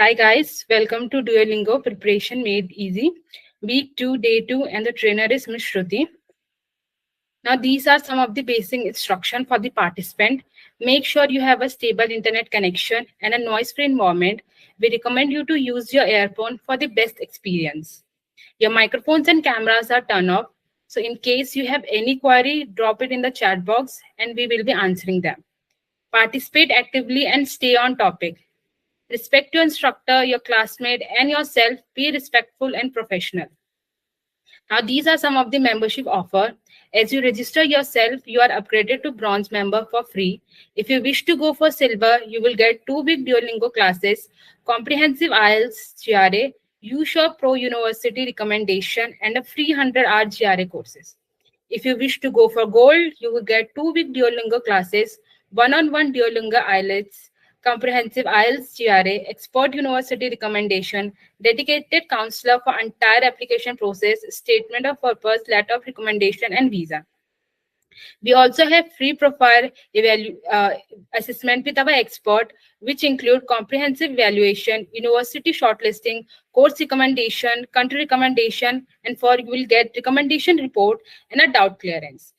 Hi guys, welcome to Duolingo Preparation Made Easy. Week 2, Day 2, and the trainer is Ms. Shruti. Now these are some of the basic instruction for the participant. Make sure you have a stable internet connection and a noise-free environment. We recommend you to use your earphone for the best experience. Your microphones and cameras are turned off. So in case you have any query, drop it in the chat box and we will be answering them. Participate actively and stay on topic. Respect your instructor, your classmate, and yourself. Be respectful and professional. Now, these are some of the membership offer. As you register yourself, you are upgraded to bronze member for free. If you wish to go for silver, you will get 2 week Duolingo classes, comprehensive IELTS GRA, USure Pro University recommendation, and a free 100-hour GRA courses. If you wish to go for gold, you will get 2 week Duolingo classes, one-on-one Duolingo IELTS, comprehensive IELTS GRA, expert university recommendation, dedicated counselor for entire application process, statement of purpose, letter of recommendation, and visa. We also have free profile assessment with our expert, which include comprehensive evaluation, university shortlisting, course recommendation, country recommendation, and for you will get recommendation report and a doubt clearance.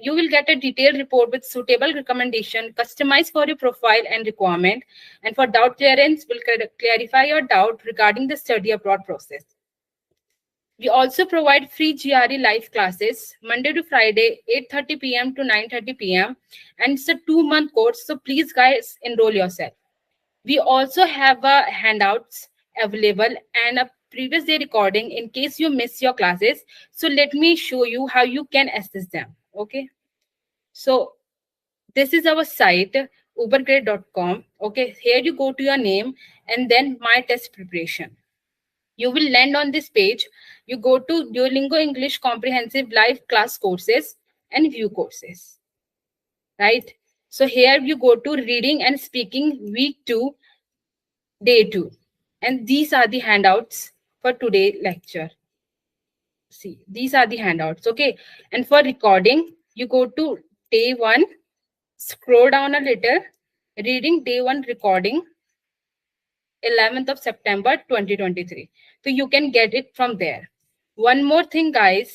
You will get a detailed report with suitable recommendation customized for your profile and requirement. And for doubt clearance, will clarify your doubt regarding the study abroad process. We also provide free GRE live classes Monday to Friday, 8:30 p.m. to 9:30 p.m. And it's a 2-month course, so please guys enroll yourself. We also have handouts available and a previous day recording in case you miss your classes. So let me show you how you can access them. Okay. So this is our site, ubergrade.com. Okay. Here you go to your name and then my test preparation. You will land on this page. You go to Duolingo English Comprehensive Live Class Courses and View Courses. Right? So here you go to Reading and Speaking Week 2, Day 2. And these are the handouts for today's lecture. See, these are the handouts. Okay. And for recording, you go to Day 1, scroll down a little, Reading Day 1 recording, 11th of September 2023. So you can get it from there. One more thing, guys.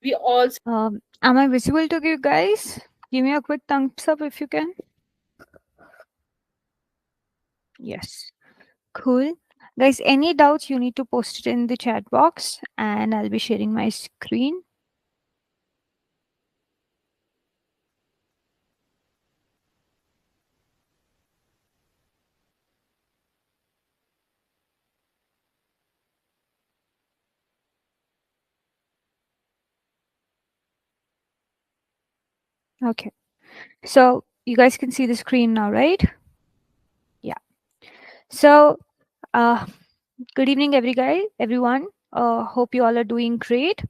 We also Am I visible to you guys? Give me a quick thumbs up if you can. Yes. Cool. Guys, any doubts, you need to post it in the chat box and I'll be sharing my screen. Okay. So you guys can see the screen now, right? Yeah. So good evening, everyone. Hope you all are doing great.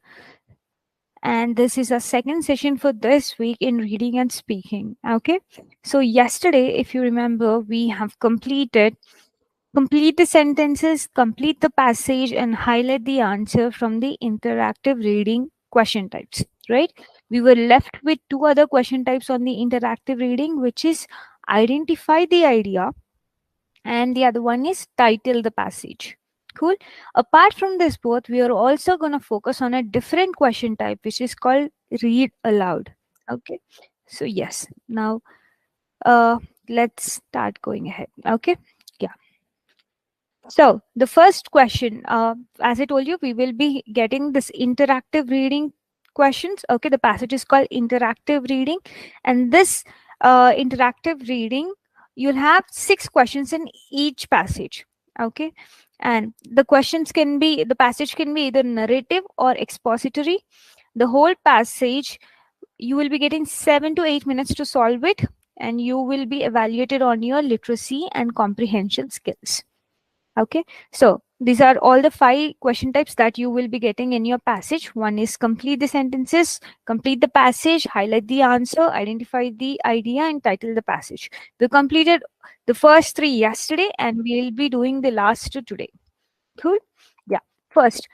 And this is a second session for this week in reading and speaking. Okay. So yesterday, if you remember, we have complete the sentences, complete the passage, and highlight the answer from the interactive reading question types, right? We were left with 2 other question types on the interactive reading, which is identify the idea, and the other one is title the passage. Cool. Apart from this both, we are also going to focus on a different question type, which is called read aloud. Okay. So yes, now let's start going ahead. Okay. Yeah. So the first question, as I told you, we will be getting this interactive reading questions. Okay, the passage is called interactive reading, and this interactive reading, you'll have 6 questions in each passage. Okay, and the passage can be either narrative or expository. The whole passage, you will be getting 7 to 8 minutes to solve it, and you will be evaluated on your literacy and comprehension skills. Okay, so these are all the 5 question types that you will be getting in your passage. One is complete the sentences, complete the passage, highlight the answer, identify the idea, and title the passage. We completed the first 3 yesterday and we'll be doing the last 2 today. Cool. Yeah. First,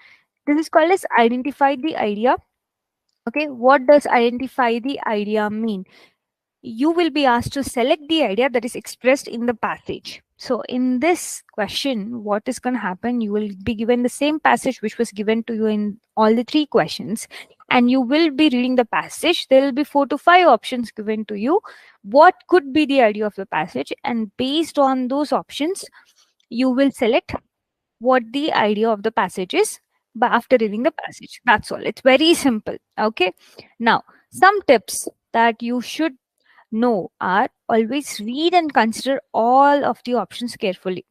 this is called as identify the idea. Okay, what does identify the idea mean? You will be asked to select the idea that is expressed in the passage. So in this question, what is going to happen? You will be given the same passage which was given to you in all the three questions, and you will be reading the passage. There will be 4 to 5 options given to you. What could be the idea of the passage? And based on those options, you will select what the idea of the passage is but after reading the passage. That's all. It's very simple. Okay. Now, some tips that you should know are: always read and consider all of the options carefully.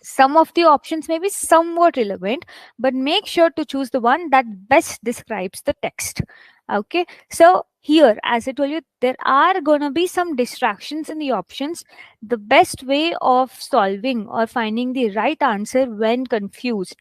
Some of the options may be somewhat relevant, but make sure to choose the one that best describes the text. Okay, so here, as I told you, there are going to be some distractions in the options. The best way of solving or finding the right answer when confused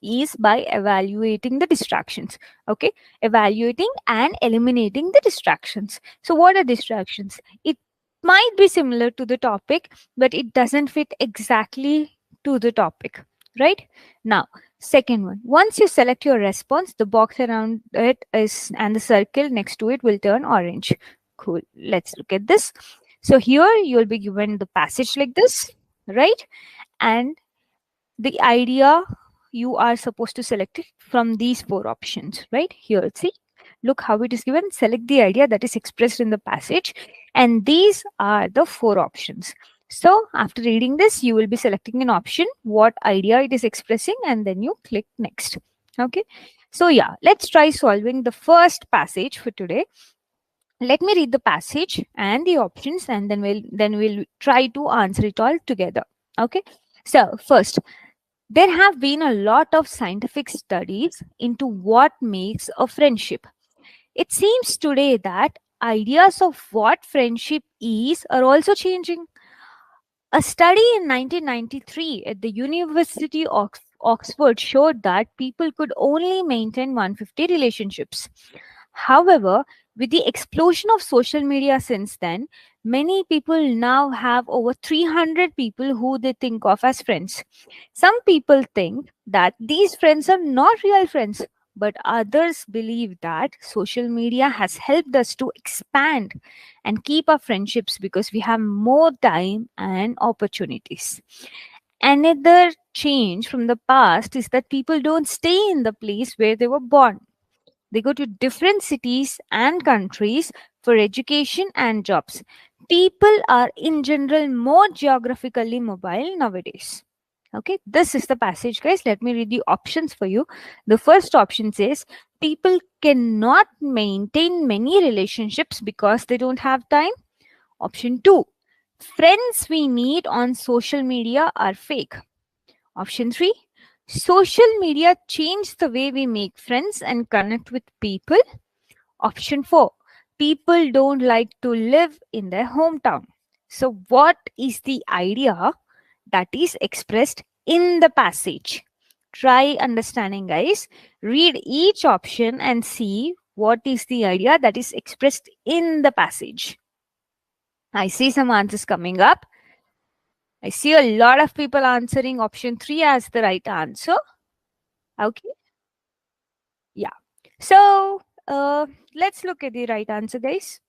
is by evaluating the distractions. Okay, evaluating and eliminating the distractions. So what are distractions? It might be similar to the topic, but it doesn't fit exactly to the topic, right? Now, second one, once you select your response, the box around it is and the circle next to it will turn orange. Cool, let's look at this. So here you'll be given the passage like this, right? And the idea, you are supposed to select it from these 4 options right here. See, look how it is given. Select the idea that is expressed in the passage, and these are the 4 options. So after reading this, you will be selecting an option, what idea it is expressing, and then you click next. Okay, so yeah, let's try solving the first passage for today. Let me read the passage and the options, and then we'll try to answer it all together. Okay, so first, there have been a lot of scientific studies into what makes a friendship. It seems today that ideas of what friendship is are also changing. A study in 1993 at the University of Oxford showed that people could only maintain 150 relationships. However, with the explosion of social media since then, many people now have over 300 people who they think of as friends. Some people think that these friends are not real friends, but others believe that social media has helped us to expand and keep our friendships because we have more time and opportunities. Another change from the past is that people don't stay in the place where they were born. They go to different cities and countries for education and jobs. People are in general more geographically mobile nowadays. Okay, this is the passage, guys. Let me read the options for you. The first option says people cannot maintain many relationships because they don't have time. Option 2, friends we meet on social media are fake. Option 3, social media changed the way we make friends and connect with people. Option 4, people don't like to live in their hometown. So, what is the idea that is expressed in the passage? Try understanding, guys. Read each option and see what is the idea that is expressed in the passage. I see some answers coming up. I see a lot of people answering option 3 as the right answer. Okay. Yeah. So let's look at the right answer, guys.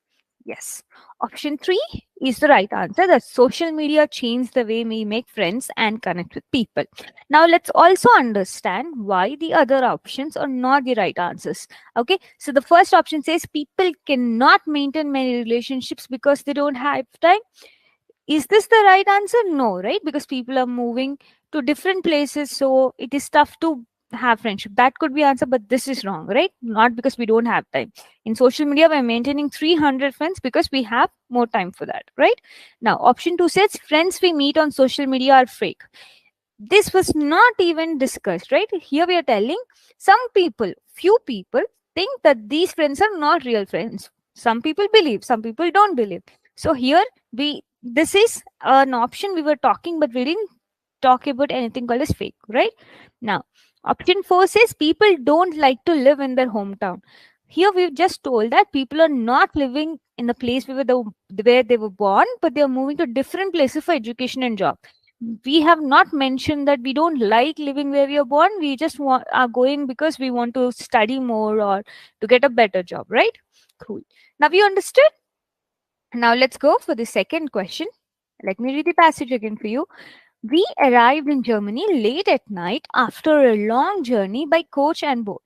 Yes. Option 3 is the right answer. That social media changed the way we make friends and connect with people. Now let's also understand why the other options are not the right answers. Okay. So the first option says people cannot maintain many relationships because they don't have time. Is this the right answer? No, right? Because people are moving to different places, so it is tough to have friendship. That could be answer, but this is wrong, right? Not because we don't have time. In social media, we're maintaining 300 friends because we have more time for that, right? Now, option 2 says friends we meet on social media are fake. This was not even discussed, right? Here we are telling few people think that these friends are not real friends. Some people believe, some people don't believe. So here this is an option we were talking, but we didn't talk about anything called as fake, right? Now, option 4 says people don't like to live in their hometown. Here we've just told that people are not living in the place where they were born, but they are moving to different places for education and job. We have not mentioned that we don't like living where we are born. We just are going because we want to study more or to get a better job, right? Cool. Now you understood. Now let's go for the second question. Let me read the passage again for you. We arrived in Germany late at night after a long journey by coach and boat.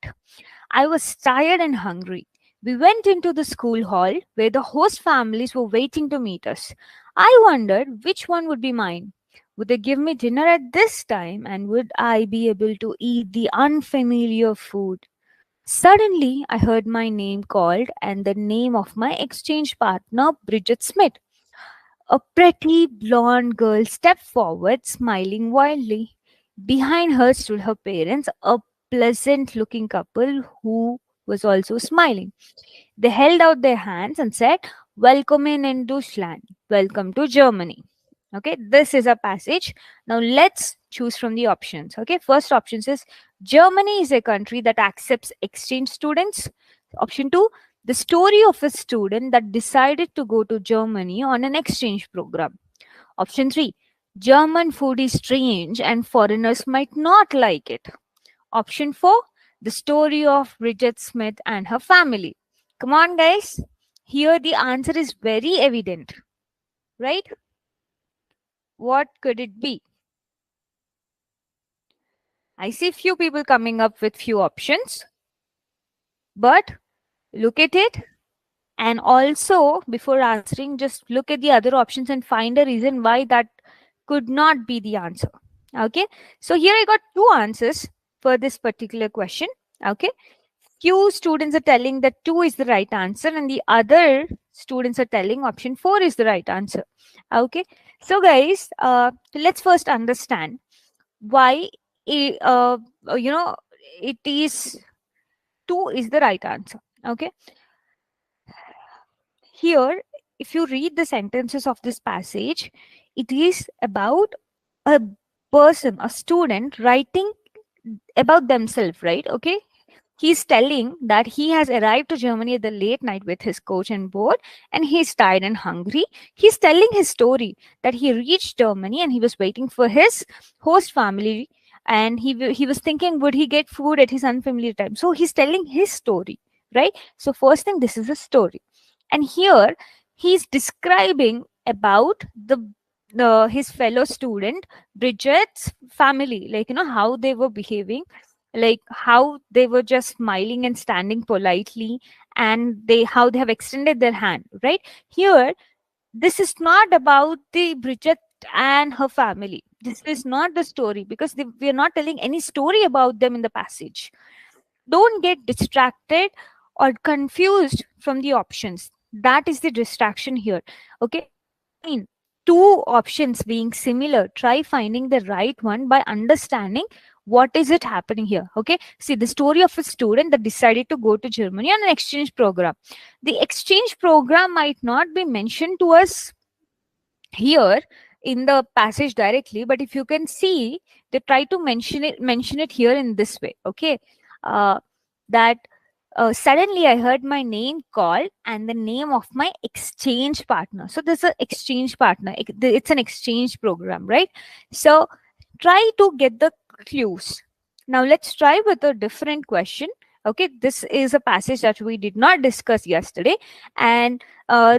I was tired and hungry. We went into the school hall where the host families were waiting to meet us. I wondered which one would be mine. Would they give me dinner at this time, and would I be able to eat the unfamiliar food? Suddenly, I heard my name called and the name of my exchange partner, Bridget Smith. A pretty blonde girl stepped forward, smiling wildly. Behind her stood her parents, a pleasant looking couple who was also smiling. They held out their hands and said, "Willkommen in Deutschland. Welcome to Germany." Okay, this is a passage. Now let's choose from the options. Okay, first option says Germany is a country that accepts exchange students. Option 2, the story of a student that decided to go to Germany on an exchange program. Option 3, German food is strange and foreigners might not like it. Option 4, the story of Bridget Smith and her family. Come on, guys. Here the answer is very evident, right? What could it be? I see few people coming up with few options, but look at it. And also, before answering, just look at the other options and find a reason why that could not be the answer. Okay. So here I got two answers for this particular question. Okay. Few students are telling that 2 is the right answer, and the other students are telling option 4 is the right answer. Okay. So guys, let's first understand why it, you know it is 2 is the right answer. Okay, here if you read the sentences of this passage, it is about a person, a student writing about themselves, right? Okay, he's telling that he has arrived to Germany at the late night with his coach and board, and he's tired and hungry. He's telling his story that he reached Germany and he was waiting for his host family, and he was thinking, would he get food at his unfamiliar time? So he's telling his story, right? So first thing, this is a story, and here he's describing about the his fellow student Bridget's family, like how they were behaving, like how they were just smiling and standing politely, and they how they have extended their hand, right? Here this is not about the Bridget and her family. This is not the story, because we are not telling any story about them in the passage. Don't get distracted or confused from the options. That is the distraction here. Okay, fine. Two options being similar, try finding the right one by understanding what is it happening here. Okay, see the story of a student that decided to go to Germany on an exchange program. The exchange program might not be mentioned to us here in the passage directly, but if you can see, they try to mention it here in this way. Okay, that suddenly I heard my name called and the name of my exchange partner. So there's an exchange partner. It's an exchange program, right? So try to get the clues. Now let's try with a different question. Okay, this is a passage that we did not discuss yesterday, and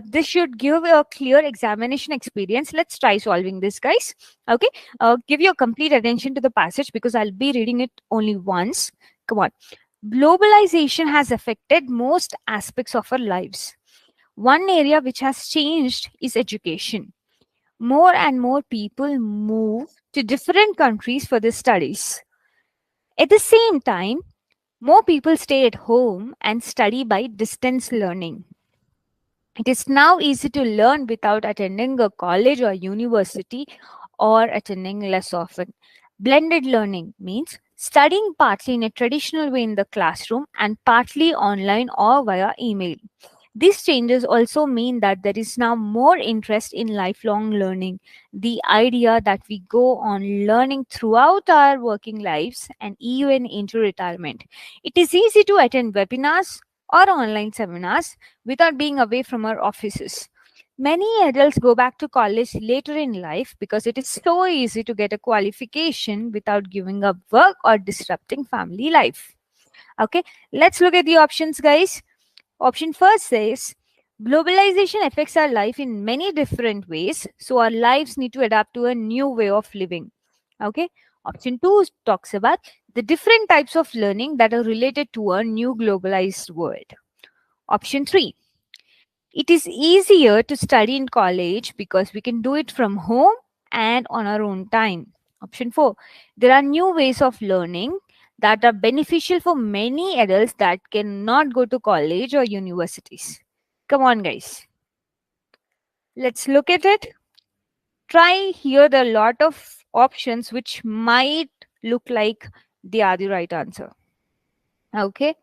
this should give a clear examination experience. Let's try solving this, guys. Okay, give your complete attention to the passage because I'll be reading it only once. Come on. Globalization has affected most aspects of our lives. One area which has changed is education. More and more people move to different countries for their studies. At the same time, more people stay at home and study by distance learning. It is now easy to learn without attending a college or university or attending less often. Blended learning means studying partly in a traditional way in the classroom and partly online or via email. These changes also mean that there is now more interest in lifelong learning, the idea that we go on learning throughout our working lives and even into retirement. It is easy to attend webinars or online seminars without being away from our offices. Many adults go back to college later in life because it is so easy to get a qualification without giving up work or disrupting family life. Okay, let's look at the options, guys. Option first says Globalization affects our life in many different ways, so our lives need to adapt to a new way of living. Okay. Option 2 talks about the different types of learning that are related to a new globalized world. Option 3, it is easier to study in college because we can do it from home and on our own time. Option 4, there are new ways of learning that are beneficial for many adults that cannot go to college or universities. Come on, guys. Let's look at it. Try here. There are a lot of options which might look like they are the right answer. Okay.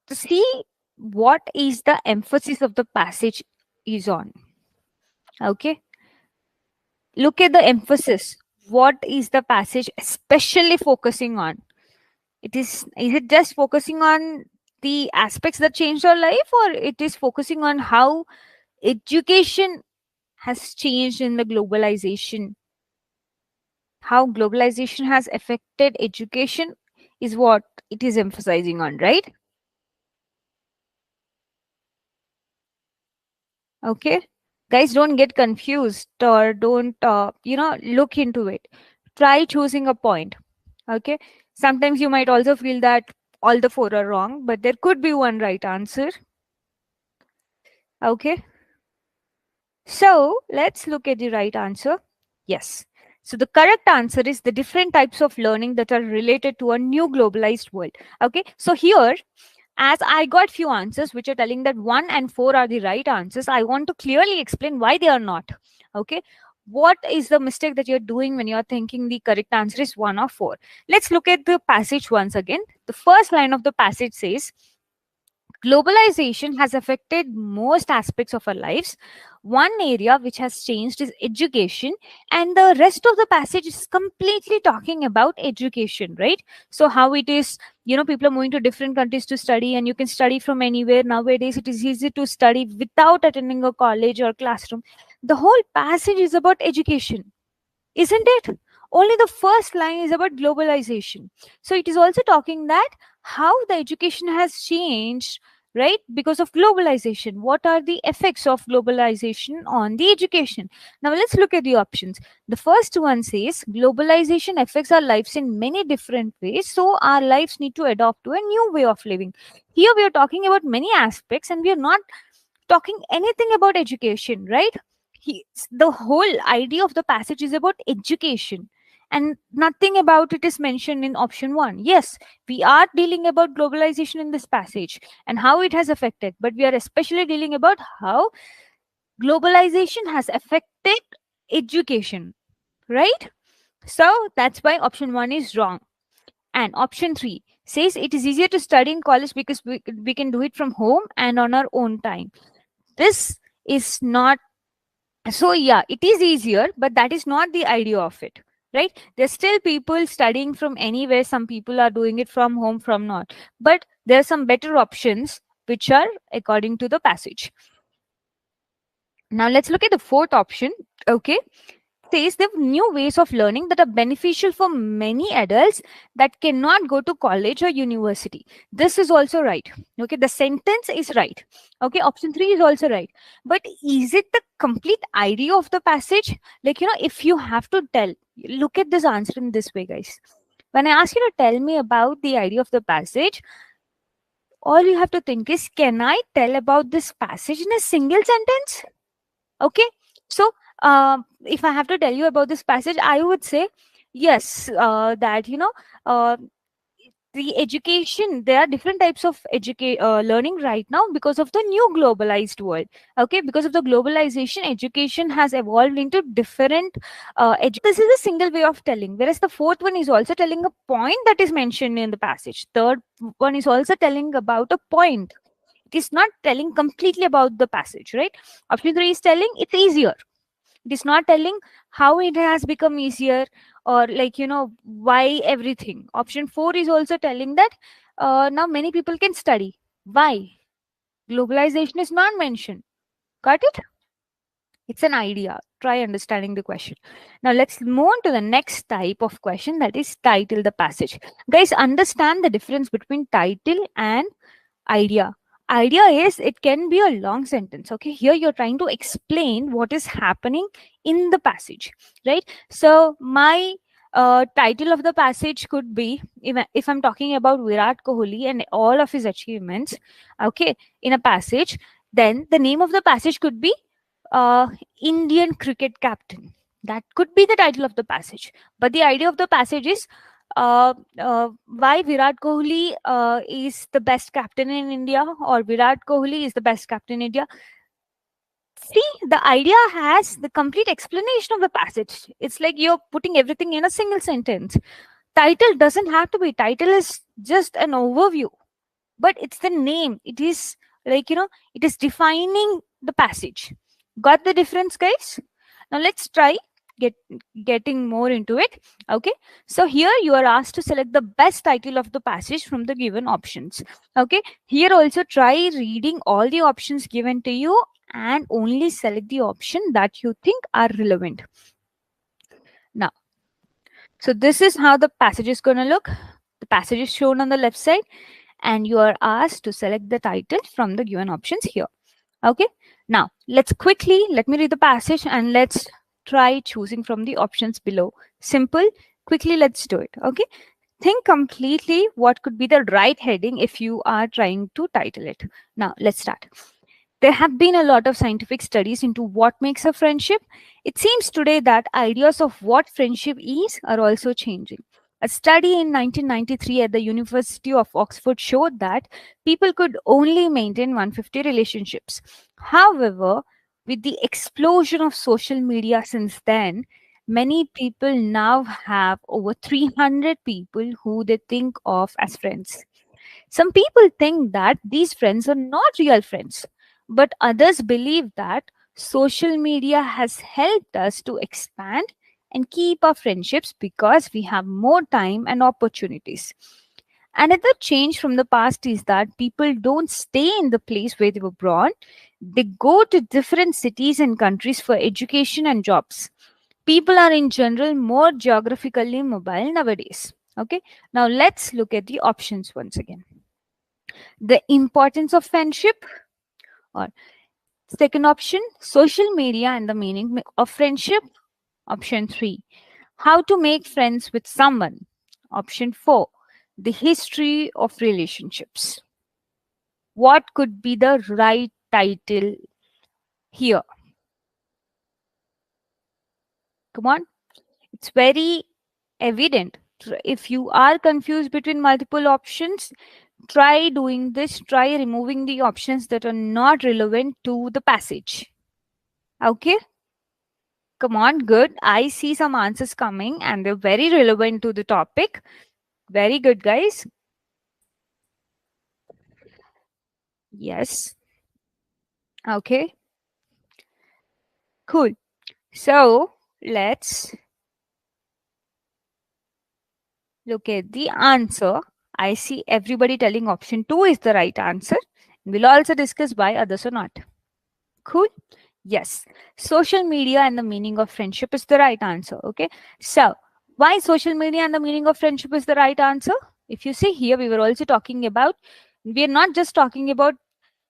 To see what is the emphasis of the passage is on. Okay. Look at the emphasis. What is the passage especially focusing on? Is it just focusing on the aspects that changed our life, or it is focusing on how education has changed in the globalization? How globalization has affected education is what it is emphasizing on, right? Okay. Guys, don't get confused or don't look into it. Try choosing a point. Okay. Sometimes you might also feel that all the four are wrong, but there could be one right answer. Okay. So let's look at the right answer. Yes. So the correct answer is the different types of learning that are related to a new globalized world. Okay. So here, as I got few answers which are telling that 1 and 4 are the right answers, I want to clearly explain why they are not. Okay. What is the mistake that you're doing when you're thinking the correct answer is 1 or 4? Let's look at the passage once again. The first line of the passage says, globalization has affected most aspects of our lives. One area which has changed is education, and the rest of the passage is completely talking about education, right? So, how it is, people are moving to different countries to study, and you can study from anywhere. Nowadays, it is easy to study without attending a college or classroom. The whole passage is about education, isn't it? Only the first line is about globalization. So it is also talking that how the education has changed, right, because of globalization. What are the effects of globalization on the education? Now let's look at the options. The first one says globalization affects our lives in many different ways, so our lives need to adopt to a new way of living. Here we are talking about many aspects, and we are not talking anything about education, right? The whole idea of the passage is about education, and nothing about it is mentioned in option 1. Yes, we are dealing about globalization in this passage and how it has affected, but we are especially dealing about how globalization has affected education, right? So that's why option 1 is wrong. And option 3 says it is easier to study in college because we can do it from home and on our own time. This is not so. Yeah, it is easier, but that is not the idea of it, right? There's still people studying from anywhere. Some people are doing it from home, from not, but there are some better options which are according to the passage. Now let's look at the fourth option. Okay, says there are new ways of learning that are beneficial for many adults that cannot go to college or university. This is also right. Okay, the sentence is right. Okay, option 3 is also right. But is it the complete idea of the passage? Like, if you have to tell, look at this answer in this way, guys. When I ask you to tell me about the idea of the passage, all you have to think is, can I tell about this passage in a single sentence? Okay. So if I have to tell you about this passage, I would say yes, that uh, the education, there are different types of learning right now because of the new globalized world. Okay, because of the globalization, education has evolved into different this is a single way of telling, whereas the fourth one is also telling a point that is mentioned in the passage. Third one is also telling about a point. It is not telling completely about the passage, right? Option 3 is telling it's easier. It is not telling how it has become easier, or like why everything. Option 4 is also telling that now many people can study. Why? Globalization is not mentioned. Got it? It's an idea. Try understanding the question. Now let's move on to the next type of question, that is title the passage. Guys, understand the difference between title and idea. idea is it can be a long sentence. Okay, here you're trying to explain what is happening in the passage, right? So my title of the passage could be, if I'm talking about Virat Kohli and all of his achievements, okay, in a passage, then the name of the passage could be Indian cricket captain. That could be the title of the passage. But the idea of the passage is why Virat Kohli is the best captain in India, or Virat Kohli is the best captain in India. See, the idea has the complete explanation of the passage. It's like you're putting everything in a single sentence. Title doesn't have to be. Title is just an overview, but it's the name. It is like, it is defining the passage. Got the difference, guys? Now let's try get getting more into it. Okay, so here you are asked to select the best title of the passage from the given options. Okay, here also try reading all the options given to you and only select the option that you think are relevant. Now, so this is how the passage is going to look. The passage is shown on the left side, and you are asked to select the title from the given options here. Okay, now let me read the passage and let's try choosing from the options below. Simple, quickly, let's do it. Okay, think completely what could be the right heading if you are trying to title it. Now let's start. There have been a lot of scientific studies into what makes a friendship. It seems today that ideas of what friendship is are also changing. A study in 1993 at the University of Oxford showed that people could only maintain 150 relationships. However, with the explosion of social media since then, many people now have over 300 people who they think of as friends. Some people think that these friends are not real friends, but others believe that social media has helped us to expand and keep our friendships because we have more time and opportunities. Another change from the past is that people don't stay in the place where they were born. They go to different cities and countries for education and jobs. People are in general more geographically mobile nowadays. Okay, now let's look at the options once again. The importance of friendship, or second option, social media and the meaning of friendship. Option 3, how to make friends with someone. Option 4, the history of relationships. What could be the right title here? Come on, it's very evident. If you are confused between multiple options, try doing this. Try removing the options that are not relevant to the passage. Okay, come on, good. I see some answers coming and they're very relevant to the topic. Very good, guys. Yes. Okay, cool. So let's look at the answer. I see everybody telling option 2 is the right answer. We'll also discuss why others are not. Cool. Yes, social media and the meaning of friendship is the right answer. Okay, so why social media and the meaning of friendship is the right answer? If you see here, we are not just talking about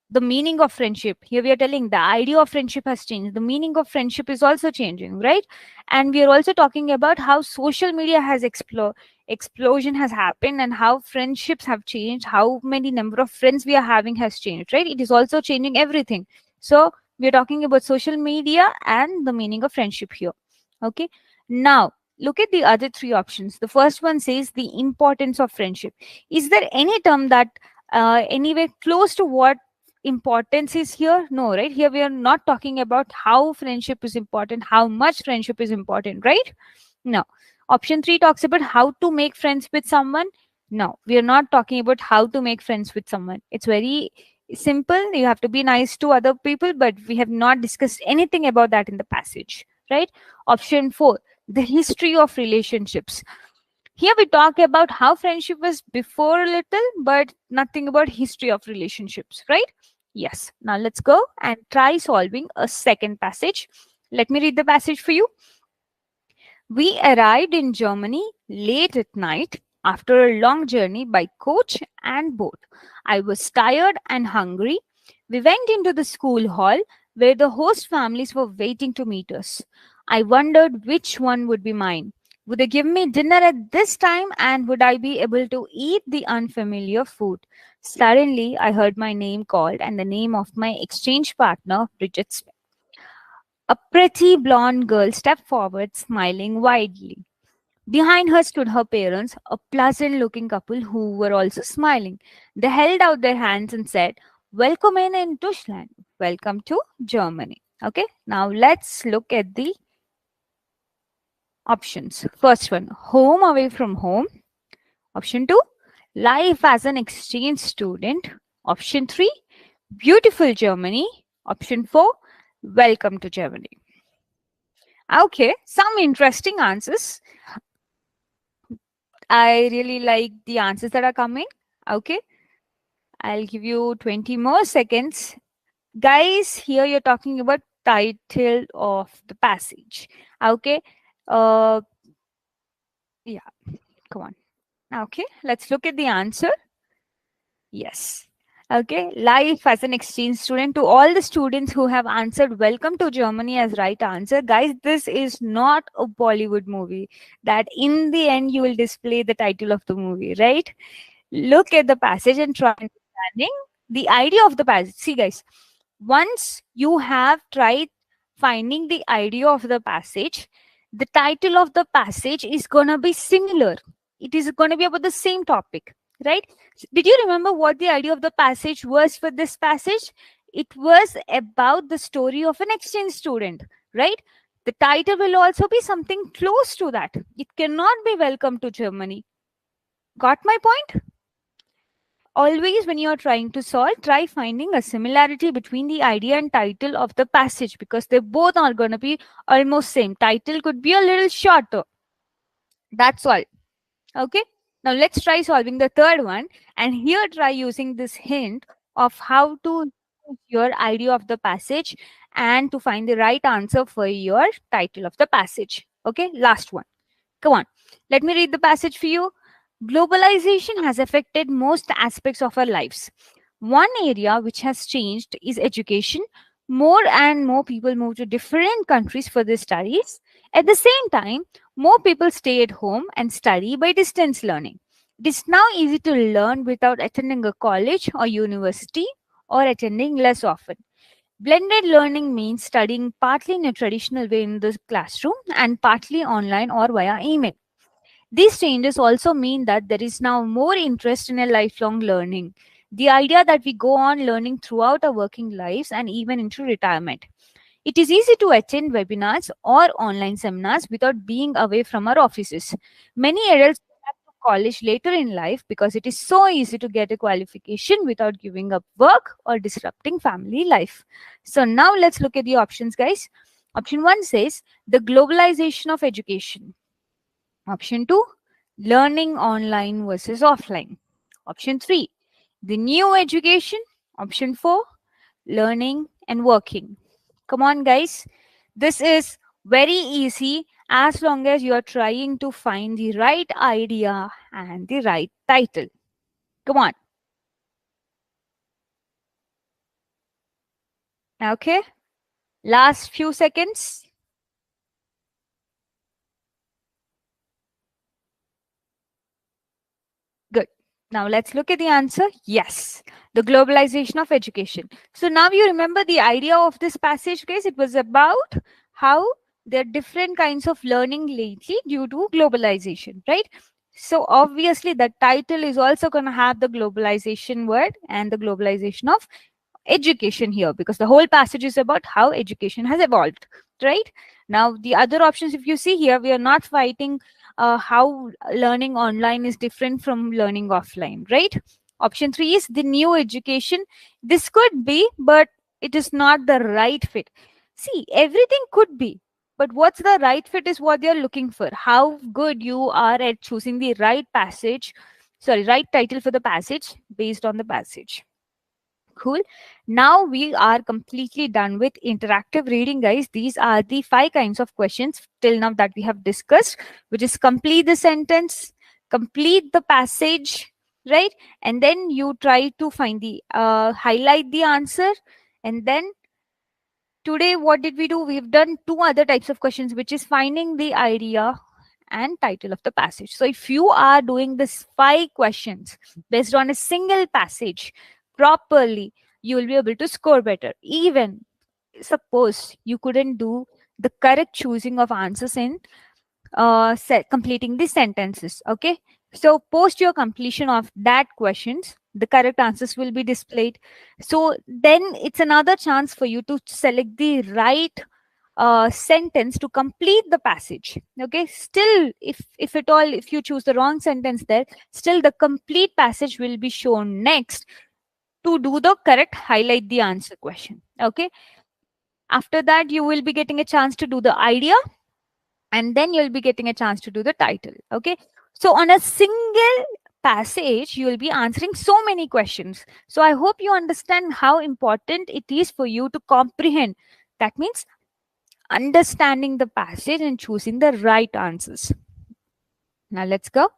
the meaning of friendship. Here we are telling the idea of friendship has changed. The meaning of friendship is also changing, right? And we are also talking about how social media has explosion has happened, and how friendships have changed, how many number of friends we are having has changed, right? It is also changing everything. So we are talking about social media and the meaning of friendship here. Okay, now look at the other three options. The first one says the importance of friendship. Is there any term that anyway close to what importance is here? No, right? Here we are not talking about how friendship is important, how much friendship is important, right? No. Option 3 talks about how to make friends with someone. No, we are not talking about how to make friends with someone. It's very simple. You have to be nice to other people, but we have not discussed anything about that in the passage, right? Option 4, the history of relationships. Here we talk about how friendship was before a little, but nothing about history of relationships, right? Yes. Now let's go and try solving a second passage. Let me read the passage for you. We arrived in Germany late at night after a long journey by coach and boat. I was tired and hungry. We went into the school hall where the host families were waiting to meet us. I wondered which one would be mine. Would they give me dinner at this time and would I be able to eat the unfamiliar food? Suddenly, I heard my name called and the name of my exchange partner, Bridget Smith. A pretty blonde girl stepped forward, smiling widely. Behind her stood her parents, a pleasant looking couple who were also smiling. They held out their hands and said, "Welcome in Deutschland. Welcome to Germany." Okay, now let's look at the options. First one, home away from home. Option 2, life as an exchange student. Option 3, beautiful Germany. Option 4, welcome to Germany. Okay, some interesting answers. I really like the answers that are coming. Okay, I'll give you 20 more seconds. Guys, here you're talking about title of the passage. Okay, uh, yeah, come on. Okay, let's look at the answer. Yes. Okay, life as an exchange student. To all the students who have answered welcome to Germany as right answer, guys, this is not a Bollywood movie that in the end you will display the title of the movie, right? Look at the passage and try understanding the idea of the passage. See, guys, once you have tried finding the idea of the passage, the title of the passage is going to be similar. It is going to be about the same topic, right? Did you remember what the idea of the passage was for this passage? It was about the story of an exchange student, right? The title will also be something close to that. It cannot be Welcome to Germany. Got my point? Always when you are trying to solve, try finding a similarity between the idea and title of the passage because they both are going to be almost same. Title could be a little shorter. That's all. Okay. Now let's try solving the third one. And here try using this hint of how to use your idea of the passage and to find the right answer for your title of the passage. Okay. Last one. Come on. Let me read the passage for you. Globalization has affected most aspects of our lives. One area which has changed is education. More and more people move to different countries for their studies. At the same time, more people stay at home and study by distance learning. It is now easy to learn without attending a college or university or attending less often. Blended learning means studying partly in a traditional way in the classroom and partly online or via email. These changes also mean that there is now more interest in a lifelong learning. The idea that we go on learning throughout our working lives and even into retirement. It is easy to attend webinars or online seminars without being away from our offices. Many adults go back to college later in life because it is so easy to get a qualification without giving up work or disrupting family life. So now let's look at the options, guys. Option 1 says the globalization of education. Option 2, learning online versus offline. Option 3, the new education. Option 4, learning and working. Come on, guys. This is very easy as long as you are trying to find the right idea and the right title. Come on. Okay. Last few seconds. Good. Now let's look at the answer. Yes, the globalization of education. So now you remember the idea of this passage, guys. It was about how there are different kinds of learning lately due to globalization, right? So obviously the title is also going to have the globalization word and the globalization of education here because the whole passage is about how education has evolved, right? Now the other options, if you see here, we are not fighting how learning online is different from learning offline, right? Option 3 is the new education. This could be, but it is not the right fit. See, everything could be, but what's the right fit is what they're looking for. How good you are at choosing the right passage, sorry, right title for the passage based on the passage. Cool. Now we are completely done with interactive reading, guys. These are the 5 kinds of questions till now that we have discussed, which is complete the sentence, complete the passage, right? And then you try to find the highlight the answer. And then today what did we do? We've done two other types of questions, which is finding the idea and title of the passage. So if you are doing this 5 questions based on a single passage properly, you will be able to score better. Even suppose you couldn't do the correct choosing of answers in completing the sentences. Okay, so post your completion of that questions, the correct answers will be displayed. So then it's another chance for you to select the right sentence to complete the passage. Okay, still if at all if you choose the wrong sentence there, still the complete passage will be shown next to do the correct highlight the answer question. Okay, after that you will be getting a chance to do the idea, and then you'll be getting a chance to do the title. Okay, so on a single passage you will be answering so many questions. So I hope you understand how important it is for you to comprehend. That means understanding the passage and choosing the right answers. Now let's go.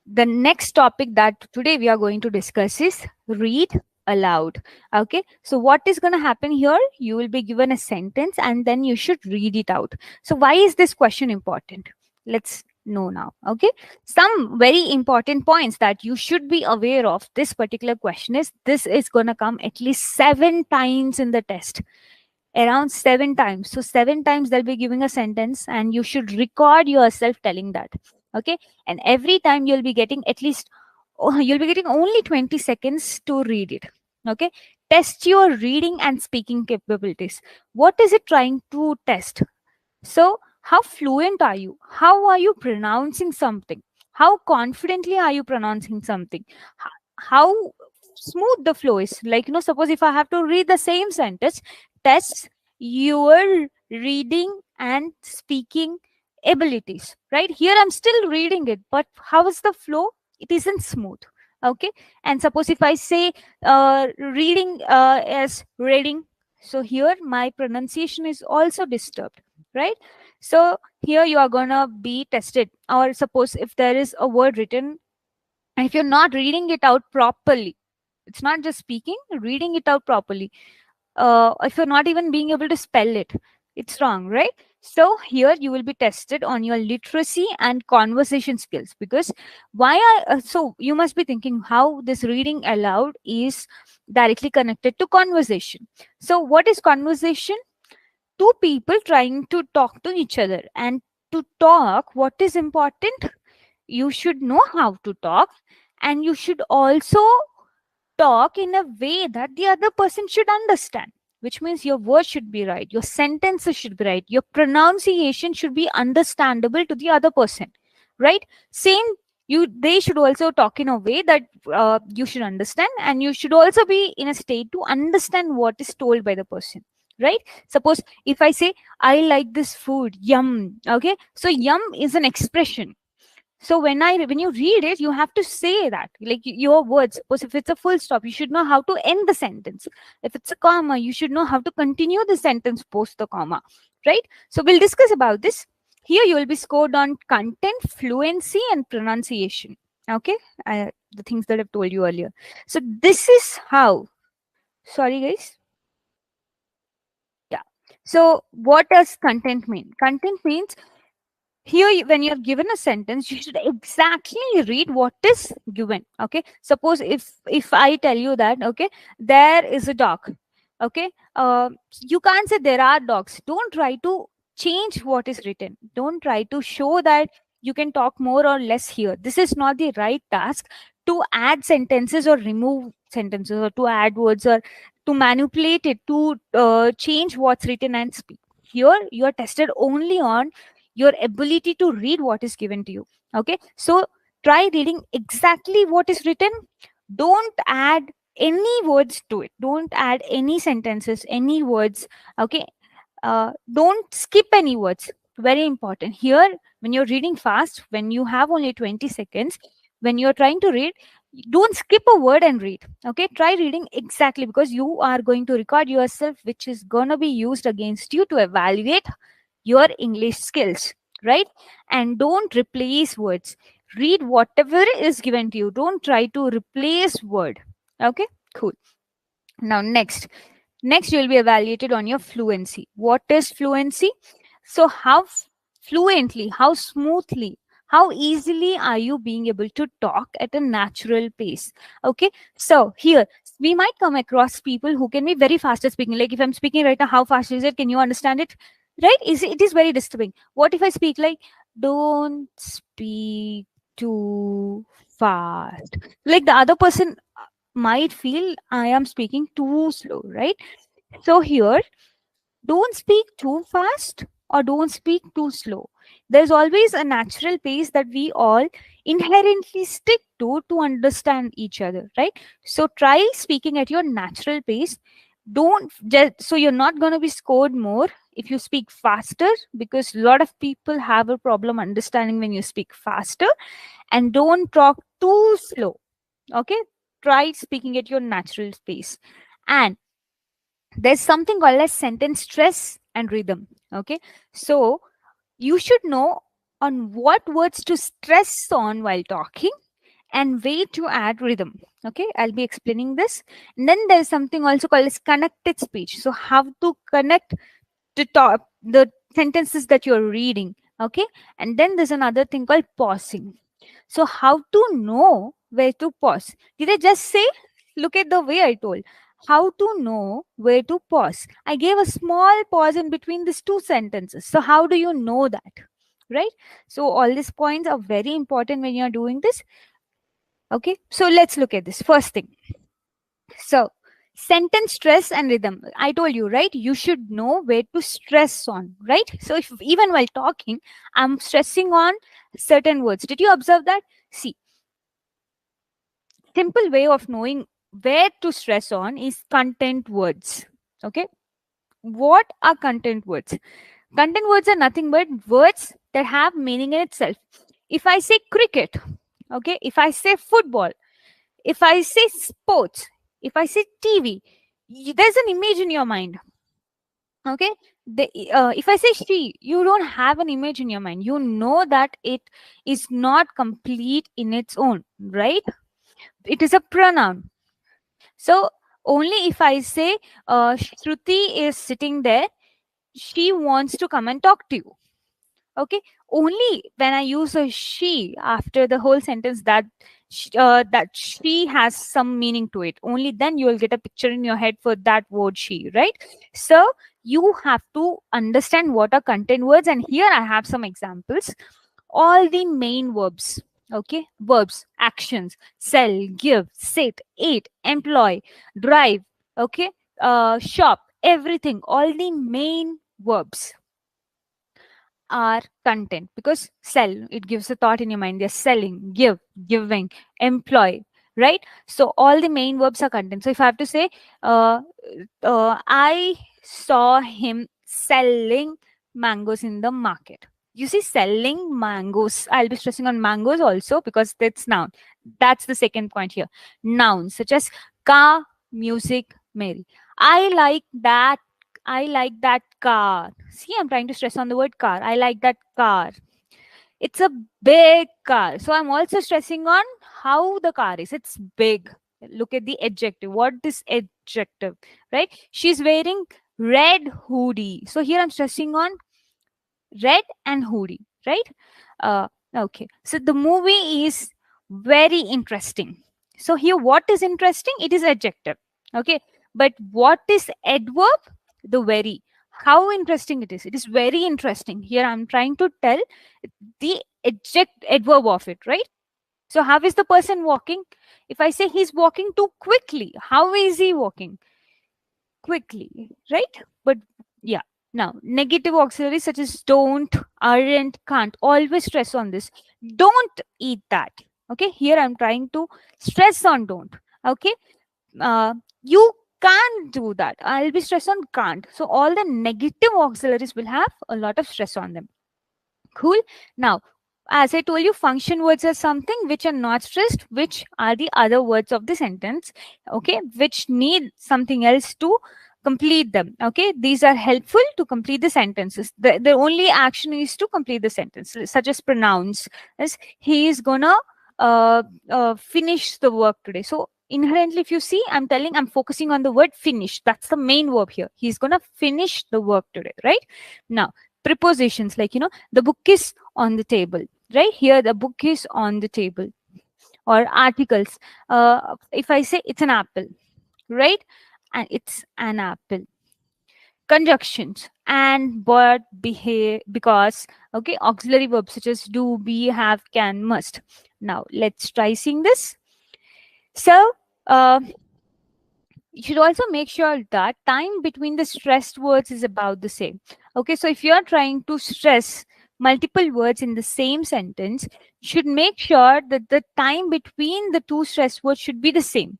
The next topic that today we are going to discuss is read aloud. Okay, so what is going to happen here? You will be given a sentence and then you should read it out. So why is this question important? Let's know now. Okay, some very important points that you should be aware of this particular question is this is going to come at least 7 times in the test, around 7 times. So 7 times they'll be giving a sentence and you should record yourself telling that. Okay, and every time you'll be getting at least you'll be getting only 20 seconds to read it. Okay, test your reading and speaking capabilities. What is it trying to test? So how fluent are you? How are you pronouncing something? How confidently are you pronouncing something? How smooth the flow is? Like, suppose if I have to read the same sentence, test your reading and speaking abilities. Right here I'm still reading it, but how is the flow? It isn't smooth. Okay, and suppose if I say reading as reading, so here my pronunciation is also disturbed, right? So here you are gonna be tested. Or suppose if there is a word written and if you're not reading it out properly, it's not just speaking, reading it out properly, if you're not even being able to spell it, it's wrong, right? So here you will be tested on your literacy and conversation skills. Because so you must be thinking how this reading aloud is directly connected to conversation. So what is conversation? Two people trying to talk to each other. And to talk, what is important? You should know how to talk, and you should also talk in a way that the other person should understand, which means your words should be right, your sentences should be right, your pronunciation should be understandable to the other person, right? Same, they should also talk in a way that you should understand, and you should also be in a state to understand what is told by the person, right? Suppose if I say I like this food, yum. Okay, so yum is an expression. So when you read it, you have to say that, like your words. Suppose if it's a full stop, you should know how to end the sentence. If it's a comma, you should know how to continue the sentence post the comma, right? So we'll discuss about this. Here you will be scored on content, fluency, and pronunciation. Okay, the things that I've told you earlier. So this is how. Sorry, guys. Yeah. So what does content mean? Content means here when you're given a sentence, you should exactly read what is given. Okay, suppose if I tell you that, okay, there is a dog. Okay, you can't say there are dogs. Don't try to change what is written. Don't try to show that you can talk more or less here. This is not the right task to add sentences or remove sentences, or to add words, or to manipulate it, to change what's written and speak. Here you are tested only on your ability to read what is given to you. Okay, so try reading exactly what is written. Don't add any words to it, don't add any sentences, any words. Okay, don't skip any words. Very important here. When you're reading fast, when you have only 20 seconds, when you're trying to read, don't skip a word and read. Okay, try reading exactly, because you are going to record yourself, which is going to be used against you to evaluate your English skills, right? And don't replace words. Read whatever is given to you. Don't try to replace word. Okay, cool. Now next you'll be evaluated on your fluency. What is fluency? So how fluently, how smoothly, how easily are you being able to talk at a natural pace? Okay, so here we might come across people who can be very fast at speaking. Like if I'm speaking right now, how fast is it? Can you understand it? Right? It is very disturbing. What if I speak like, don't speak too fast? Like the other person might feel I am speaking too slow, right? So here, don't speak too fast or don't speak too slow. There's always a natural pace that we all inherently stick to understand each other, right? So try speaking at your natural pace. Don't just, so you're not going to be scored more if you speak faster, because a lot of people have a problem understanding when you speak faster. And don't talk too slow. Okay, try speaking at your natural pace. And there's something called as sentence stress and rhythm. Okay, so you should know on what words to stress on while talking and way to add rhythm. Okay, I'll be explaining this. And then there's something also called as connected speech. So how to connect to talk the sentences that you're reading. Okay, and then there's another thing called pausing. So how to know where to pause? Did I just say? Look at the way I told. How to know where to pause? I gave a small pause in between these two sentences. So how do you know that? Right? So all these points are very important when you're doing this. Okay, so let's look at this. First thing. So sentence stress and rhythm. I told you, right? You should know where to stress on, right? So if even while talking, I'm stressing on certain words. Did you observe that? See, simple way of knowing where to stress on is content words. Okay, what are content words? Content words are nothing but words that have meaning in itself. If I say cricket, okay, if I say football, if I say sports, if I say TV, there's an image in your mind. Okay, if I say she, you don't have an image in your mind. You know that it is not complete in its own, right? It is a pronoun. So only if I say Shruti is sitting there, she wants to come and talk to you. Okay, only when I use a she after the whole sentence, that she has some meaning to it, only then you will get a picture in your head for that word she, right? So you have to understand what are content words, and here I have some examples. All the main verbs. Okay, verbs, actions: sell, give, sit, eat, employ, drive. Okay, shop, everything, all the main verbs are content, because sell, it gives a thought in your mind. They're selling, give, giving, employ, right? So all the main verbs are content. So if I have to say I saw him selling mangoes in the market, you see, selling mangoes, I'll be stressing on mangoes also because that's noun. That's the second point here. Nouns such as car, music, Mary. I like that car. See, I'm trying to stress on the word car. I like that car. It's a big car. So I'm also stressing on how the car is. It's big. Look at the adjective. What is adjective, right? She's wearing red hoodie. So here I'm stressing on red and hoodie, right? Okay. So the movie is very interesting. So here, what is interesting? It is adjective. Okay. But what is adverb? The very. How interesting it is. It is very interesting. Here I'm trying to tell the adverb of it, right? So how is the person walking? If I say he's walking too quickly, how is he walking? Quickly, right? But yeah, now negative auxiliaries such as don't, aren't, can't, always stress on this. Don't eat that. Okay, here I'm trying to stress on don't. Okay, you can't do that. I'll be stress on can't. So all the negative auxiliaries will have a lot of stress on them. Cool. Now, as I told you, function words are something which are not stressed, which are the other words of the sentence, okay, which need something else to complete them. Okay, these are helpful to complete the sentences. The only action is to complete the sentence, such as pronouns, as he is gonna finish the work today. So inherently, if you see, I'm focusing on the word finish. That's the main verb here. He's gonna finish the work today, right? Now, prepositions like, the book is on the table, right? Here, the book is on the table. Or articles. If I say it's an apple, right? And it's an apple. Conjunctions and, but, behave, because. Okay, auxiliary verbs such as do, be, have, can, must. Now let's try seeing this. So you should also make sure that time between the stressed words is about the same. Okay, so if you are trying to stress multiple words in the same sentence, you should make sure that the time between the two stressed words should be the same.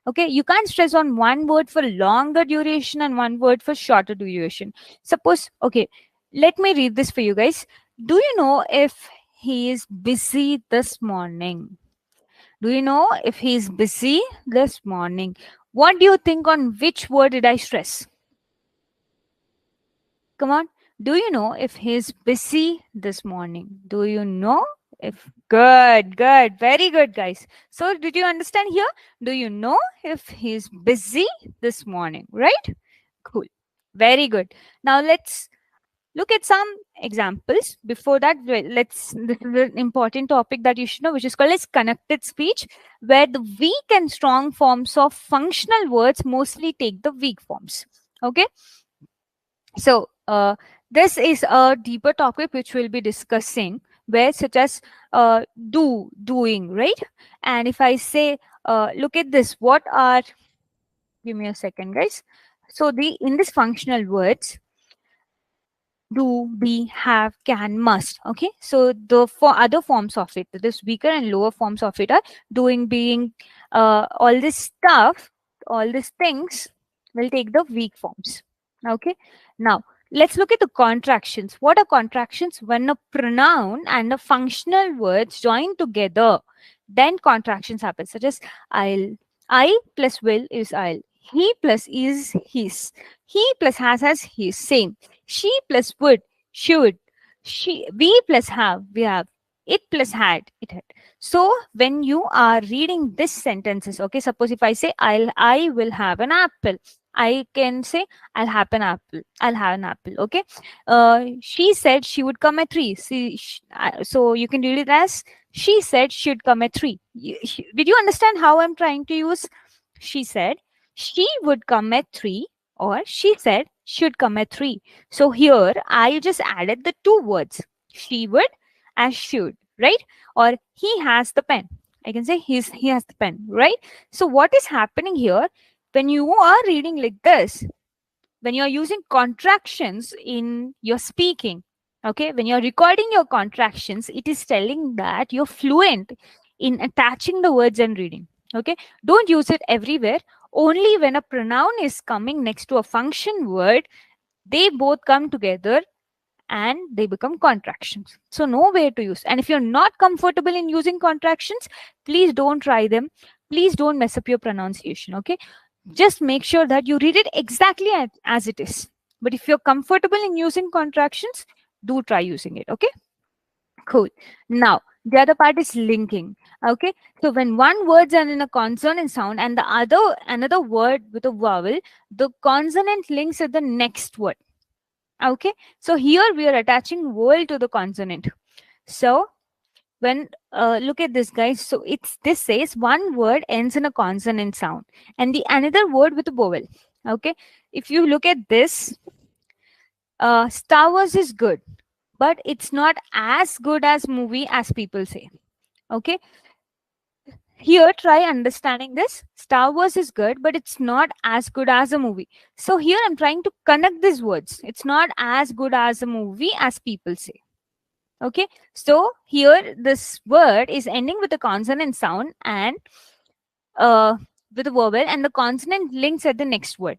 Okay, you can't stress on one word for longer duration and one word for shorter duration. Suppose, okay, let me read this for you guys. Do you know if he is busy this morning? Do you know if he is busy this morning? What do you think, on which word did I stress? Come on. Do you know if he's busy this morning? Do you know if? Good, good, very good, guys. So, did you understand here? Do you know if he's busy this morning? Right? Cool. Very good. Now, let's look at some examples. Before that, this is an important topic that you should know, which is called as connected speech, where the weak and strong forms of functional words mostly take the weak forms. Okay. So this is a deeper topic which we'll be discussing, where such as doing, right? And if I say, look at this, what are, give me a second, guys. So in this functional words, do, be, have, can, must. Okay, so the for other forms of it, this weaker and lower forms of it are doing, being, all this stuff, all these things will take the weak forms. Okay, now let's look at the contractions. What are contractions? When a pronoun and a functional words join together, then contractions happen, such as I'll. I plus will is I'll. He plus is his. He plus has his. Same. She plus would, should. She, we plus have, we have. It plus had, it had. So when you are reading this sentences, okay, suppose if I say I will have an apple, I can say I'll have an apple. I'll have an apple. Okay. She said she would come at 3. See, so you can read it as she said she'd come at 3. Did you understand how I'm trying to use? She said she would come at 3, or she said should come at 3. So here I just added the two words, she would as should, right? Or he has the pen. I can say he has the pen, right? So what is happening here, when you are reading like this, when you're using contractions in your speaking, okay, when you're recording your contractions, it is telling that you're fluent in attaching the words and reading. Okay, don't use it everywhere. Only when a pronoun is coming next to a function word, they both come together and they become contractions. So nowhere to use. And if you're not comfortable in using contractions, please don't try them. Please don't mess up your pronunciation. Okay, just make sure that you read it exactly as it is. But if you're comfortable in using contractions, do try using it. Okay, cool. Now the other part is linking. Okay, so when one word's in a consonant sound and the other another word with a vowel, the consonant links at the next word. Okay, so here we are attaching vowel to the consonant. So when look at this, guys. So this says one word ends in a consonant sound and the another word with a vowel. Okay, if you look at this, Star Wars is good, but it's not as good as movie as people say. Okay, here try understanding this. Star Wars is good, but it's not as good as a movie. So here I'm trying to connect these words. It's not as good as a movie as people say. Okay, so here this word is ending with a consonant sound and with a vowel, and the consonant links at the next word.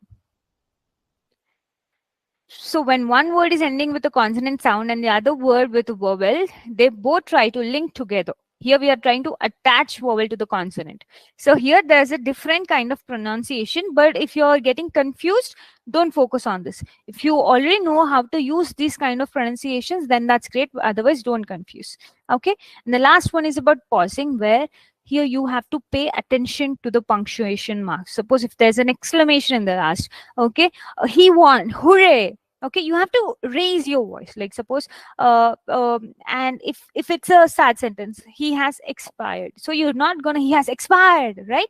So when one word is ending with a consonant sound and the other word with a vowel, they both try to link together. Here we are trying to attach vowel to the consonant. So here there's a different kind of pronunciation, but if you're getting confused, don't focus on this. If you already know how to use these kind of pronunciations, then that's great. Otherwise, don't confuse. Okay. And the last one is about pausing, where here you have to pay attention to the punctuation marks. Suppose if there's an exclamation in the last, okay, he won, hooray. Okay, you have to raise your voice. Like suppose and if it's a sad sentence, he has expired, so you're not gonna he has expired, right?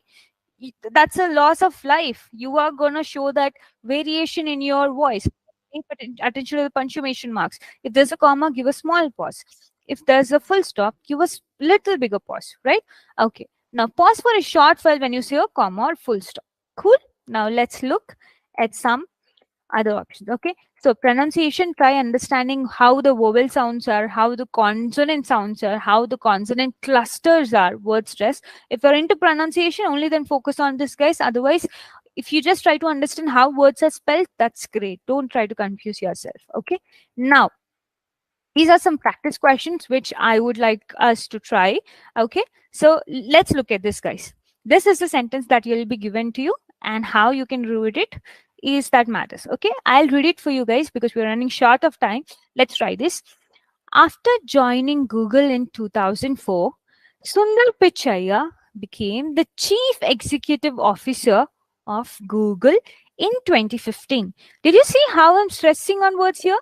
That's a loss of life. You are gonna show that variation in your voice. Pay attention to the punctuation marks. If there's a comma, give a small pause. If there's a full stop, give a little bigger pause, right? Okay, now pause for a short while when you say a comma or full stop. Cool. Now let's look at some other options. Okay, so pronunciation, try understanding how the vowel sounds are, how the consonant sounds are, how the consonant clusters are, word stress. If you're into pronunciation only, then focus on this, guys. Otherwise, if you just try to understand how words are spelled, that's great. Don't try to confuse yourself. Okay, now these are some practice questions which I would like us to try. Okay, so let's look at this, guys. This is the sentence that will be given to you, and how you can read it is that matters. Okay, I'll read it for you guys because we're running short of time. Let's try this. After joining Google in 2004, Sundar Pichai became the chief executive officer of Google in 2015. Did you see how I'm stressing on words here?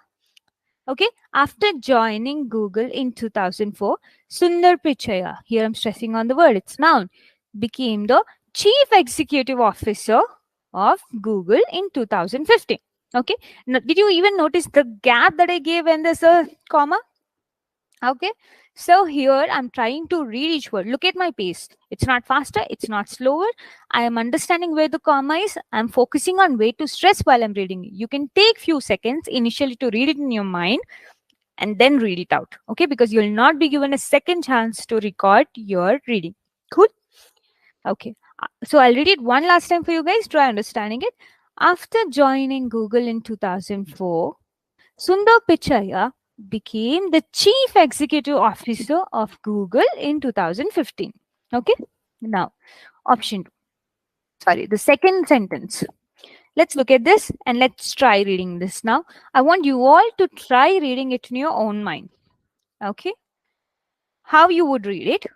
Okay, after joining Google in 2004, Sundar Pichai, here I'm stressing on the word, it's noun, became the chief executive officer of Google in 2015. Okay, now, did you even notice the gap that I gave when there's a comma? Okay, so here I'm trying to read each word. Look at my pace. It's not faster, it's not slower. I am understanding where the comma is. I'm focusing on where to stress while I'm reading it. You can take few seconds initially to read it in your mind and then read it out. Okay, because you'll not be given a second chance to record your reading. Cool. Okay, so I'll read it one last time for you guys. Try understanding it. After joining Google in 2004, Sundar Pichai became the chief executive officer of Google in 2015. Okay, now option two. Sorry, the second sentence. Let's look at this and let's try reading this now. I want you all to try reading it in your own mind. Okay, how you would read it,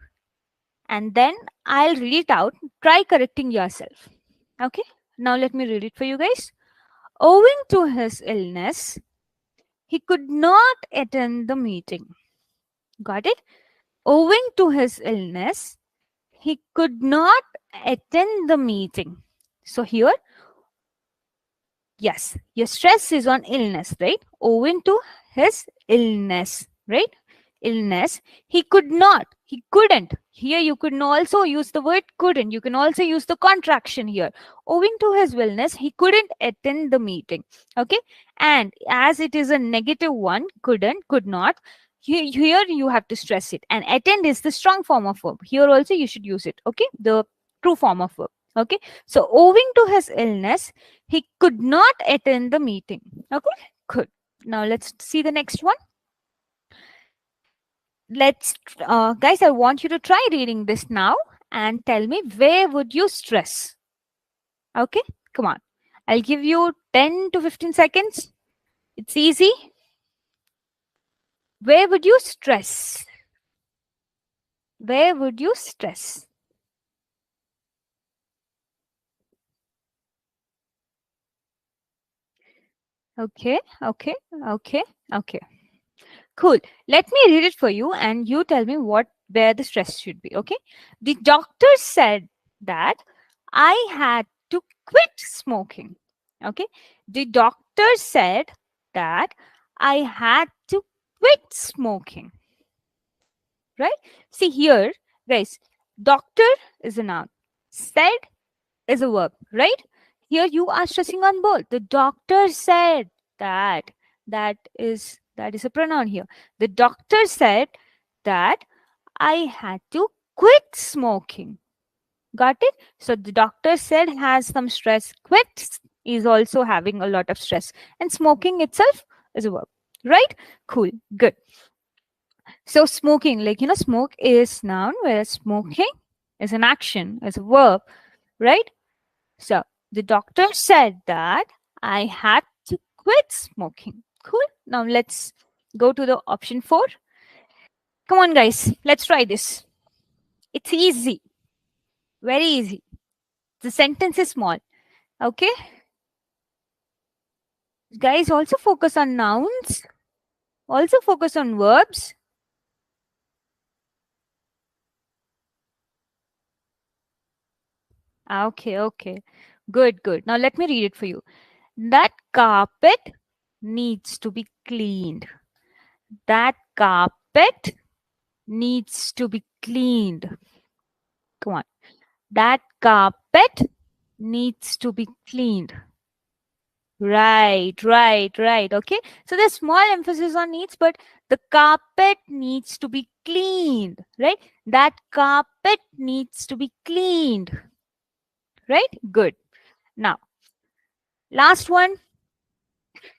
and then I'll read it out. Try correcting yourself. Okay, now let me read it for you guys. Owing to his illness, he could not attend the meeting. Got it? Owing to his illness, he could not attend the meeting. So here, yes, your stress is on illness, right? Owing to his illness, right? Illness, he could not, he couldn't. Here you can also use the word couldn't. You can also use the contraction here. Owing to his illness, he couldn't attend the meeting. Okay, and as it is a negative one, couldn't, could not, here you have to stress it, and attend is the strong form of verb. Here also you should use it. Okay, the true form of verb. Okay, so owing to his illness, he could not attend the meeting. Okay, good. Now let's see the next one. Let's guys, I want you to try reading this now and tell me where would you stress. Okay, come on, I'll give you 10 to 15 seconds. It's easy. Where would you stress? Where would you stress? Okay, okay, okay, okay. Cool. Let me read it for you and you tell me where the stress should be. Okay. The doctor said that I had to quit smoking. Okay. The doctor said that I had to quit smoking. Right? See here, guys, doctor is a noun. Said is a verb, right? Here you are stressing on both. The doctor said that. That is a pronoun here. The doctor said that I had to quit smoking. Got it? So the doctor said has some stress. Quit is also having a lot of stress. And smoking itself is a verb. Right? Cool. Good. So smoking, like, smoke is noun, whereas smoking is an action, is a verb, right? So the doctor said that I had to quit smoking. Cool. Now let's go to the option 4. Come on, guys. Let's try this. It's easy. Very easy. The sentence is small. Okay. Guys, also focus on nouns. Also focus on verbs. Okay, okay. Good, good. Now let me read it for you. That carpet needs to be cleaned. That carpet needs to be cleaned. Come on. That carpet needs to be cleaned. Right, right, right. Okay. So there's small emphasis on needs, but the carpet needs to be cleaned, right? That carpet needs to be cleaned. Right? Good. Now, last one.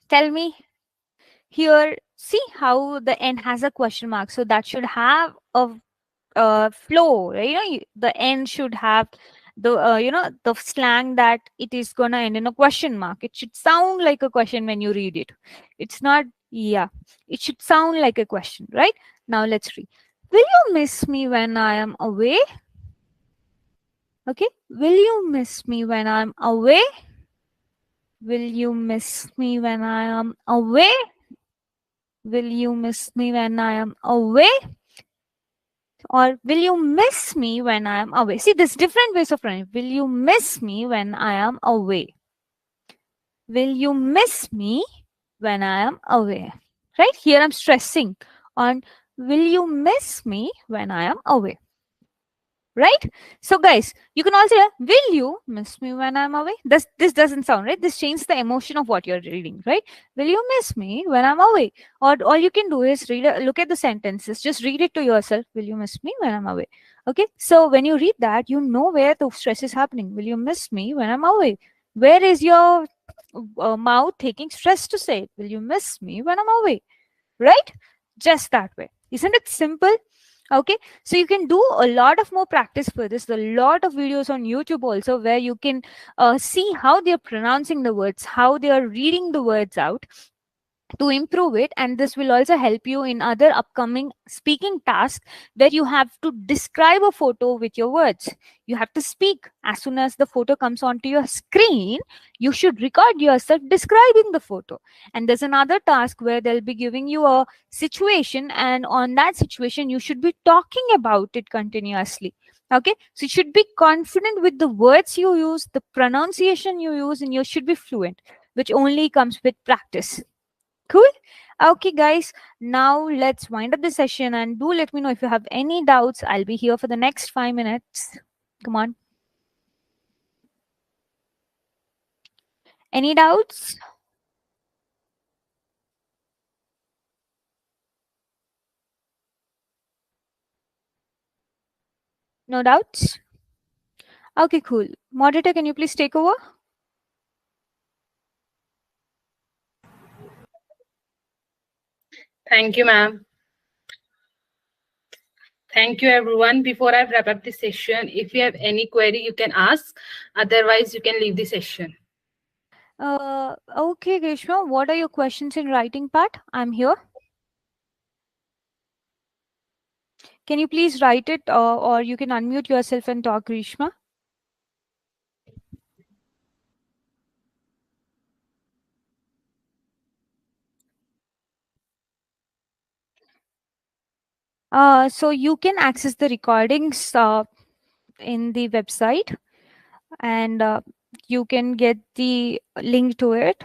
Tell me here, see how the end has a question mark. So that should have a flow, right? The end should have the the slang that it is gonna end in a question mark. It should sound like a question when you read it. It's not, yeah, it should sound like a question, right? Now let's read. Will you miss me when I am away? Okay, will you miss me when I'm away? Will you miss me when I am away? Will you miss me when I am away? Or will you miss me when I am away? See, there's different ways of writing. Will you miss me when I am away? Will you miss me when I am away? Right? Here I'm stressing on will you miss me when I am away? Right? So guys, you can also say, will you miss me when I'm away? This doesn't sound right. This changes the emotion of what you're reading, right? Will you miss me when I'm away? Or all you can do is look at the sentences, just read it to yourself. Will you miss me when I'm away? Okay, so when you read that, you know where the stress is happening. Will you miss me when I'm away? Where is your mouth taking stress to say it? Will you miss me when I'm away? Right? Just that way. Isn't it simple? Okay, so you can do a lot of more practice for this. A lot of videos on YouTube also where you can see how they're pronouncing the words, how they are reading the words out to improve it. And this will also help you in other upcoming speaking tasks where you have to describe a photo with your words. You have to speak. As soon as the photo comes onto your screen, you should record yourself describing the photo. And there's another task where they'll be giving you a situation, and on that situation you should be talking about it continuously. Okay, so you should be confident with the words you use, the pronunciation you use, and you should be fluent, which only comes with practice. Cool. Okay, guys, now let's wind up the session, and do let me know if you have any doubts. I'll be here for the next 5 minutes. Come on. Any doubts? No doubts? Okay, cool. Moderator, can you please take over? Thank you, ma'am. Thank you, everyone. Before I wrap up the session, if you have any query, you can ask. Otherwise, you can leave the session. Okay, Grishma, what are your questions in writing part? I'm here. Can you please write it, or you can unmute yourself and talk, Grishma? So you can access the recordings in the website, and you can get the link to it